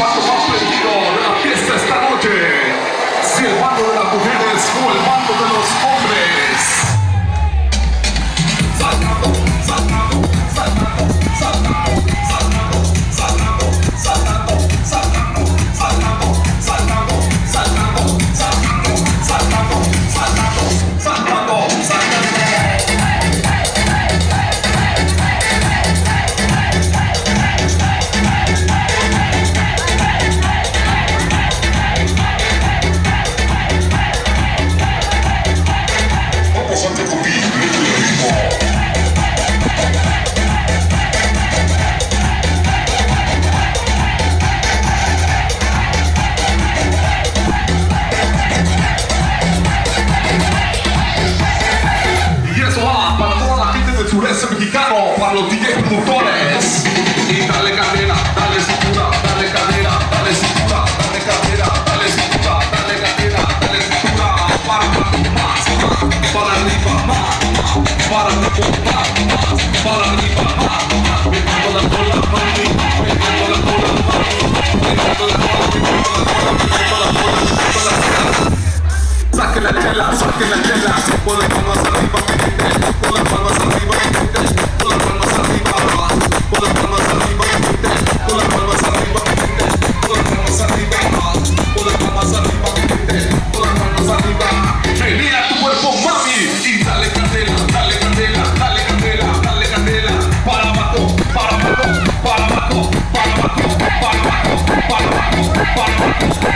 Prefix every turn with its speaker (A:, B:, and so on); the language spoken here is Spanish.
A: paso más prendido de la fiesta esta noche. Si el bando de las mujeres o el bando de los hombres. Saltando, saltando, saltando, saltando, saltando, saltando, saltando, saltando, saltando, saltando, saltando, saltando, saltando, saltando, saltando, saltando. Sureste mexicano, para los DJ productores. Y dale cadera, dale cintura, dale cadera, dale cintura, dale cadera, dale cintura, dale cadera, dale cintura. Para abajo más, para arriba más, para abajo más, para arriba más. Metiendo la cola, mami, metiendo la cola, mami, metiendo la cola, metiendo la cola, metiendo la cola, metiendo la cola. Saque la chela, con las manos arriba, con las manos arriba, con las manos arriba, con las manos arriba, con las manos arriba, con las manos arriba, con las manos arriba, con las manos arriba. Menea tu cuerpo, mami, y dale candela, dale candela, dale candela, dale candela. Para abajo, para abajo, para abajo, para abajo, para abajo, para abajo, para abajo.